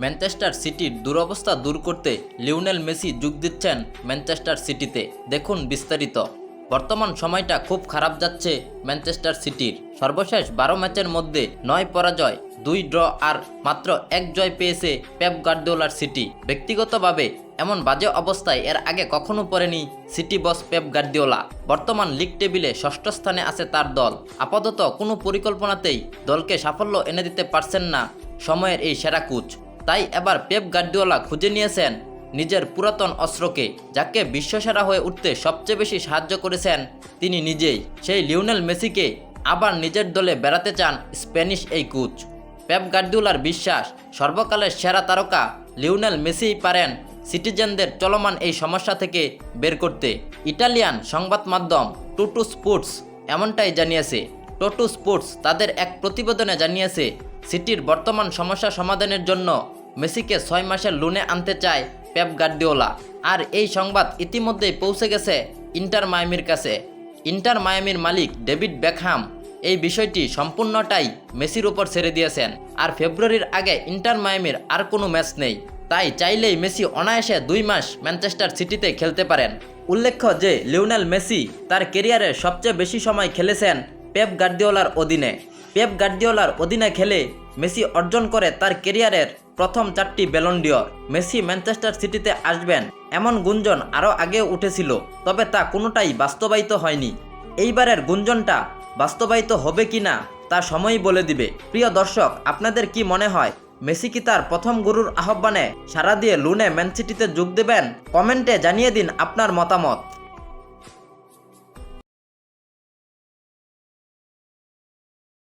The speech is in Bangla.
ম্যানচেস্টার সিটির দুরবস্থা দূর করতে লিওনেল মেসি যোগ দিচ্ছেন ম্যানচেস্টার সিটিতে। দেখুন বিস্তারিত। বর্তমান সময়টা খুব খারাপ যাচ্ছে ম্যানচেস্টার সিটির। সর্বশেষ 12 ম্যাচের মধ্যে 9 পরাজয়, 2 ড্র আর মাত্র 1 জয় পেয়েছে পেপ গার্দিওলার সিটি। ব্যক্তিগতভাবে এমন বাজে অবস্থায় এর আগে কখনো পড়েনি সিটি বস পেপ গার্দিওলা। বর্তমান লিগ টেবিলে 6ষ্ঠ স্থানে আছে তার দল। আপাতত কোনো পরিকল্পনাতেই দলকে সাফল্য এনে দিতে পারছেন না সময়ের এই সেরা কোচ। তাই এবার পেপ গার্দিওলা খুঁজে নিয়েছেন নিজের পুরাতন অস্ত্রকে, যাকে বিশ্বসেরা হয়ে উঠতে সবচেয়ে বেশি সাহায্য করেছেন তিনি নিজেই। সেই লিওনেল মেসিকে আবার নিজের দলে বেড়াতে চান স্প্যানিশ এই কোচ। পেপ গার্দিওলার বিশ্বাস, সর্বকালের সেরা তারকা লিওনেল মেসিই পারেন সিটিজেনদের চলমান এই সমস্যা থেকে বের করতে। ইটালিয়ান সংবাদ মাধ্যম টোটো স্পোর্টস এমনটাই জানিয়েছে। টোটো স্পোর্টস তাদের এক প্রতিবেদনে জানিয়েছে, সিটির বর্তমান সমস্যা সমাধানের জন্য মেসিকে 6 মাসের লোনে আনতে চায় পেপ গার্দিওলা। আর এই সংবাদ ইতিমধ্যেই পৌঁছে গেছে ইন্টার মায়ামির কাছে। ইন্টার মায়ামির মালিক ডেভিড বেকহাম এই বিষয়টি সম্পূর্ণটাই মেসির উপর ছেড়ে দিয়েছেন। আর ফেব্রুয়ারির আগে ইন্টার মায়ামির আর কোনো ম্যাচ নেই, তাই চাইলেই মেসি অনায়াসে 2 মাস ম্যানচেস্টার সিটিতে খেলতে পারেন। উল্লেখ্য যে লিওনেল মেসি তার ক্যারিয়ারের সবচেয়ে বেশি সময় খেলেছেন পেপ গার্দিওলার অধীনে। পেপ গার্দিওলার অধীনে খেলে মেসি অর্জন করে তার ক্যারিয়ারের প্রথম 4টি ব্যালন ডিওর। মেসি ম্যানচেস্টার সিটিতে আসবেন এমন গুঞ্জন আরও আগে উঠেছিল, তবে তা কোনোটাই বাস্তবায়িত হয়নি। এইবারের গুঞ্জনটা বাস্তবায়িত হবে কিনা তা সময়ই বলে দিবে। প্রিয় দর্শক, আপনাদের কি মনে হয় মেসি কি তার প্রথম গুরুর আহ্বানে সাড়া দিয়ে লোনে ম্যান সিটিতে যোগ দেবেন? কমেন্টে জানিয়ে দিন আপনার মতামত।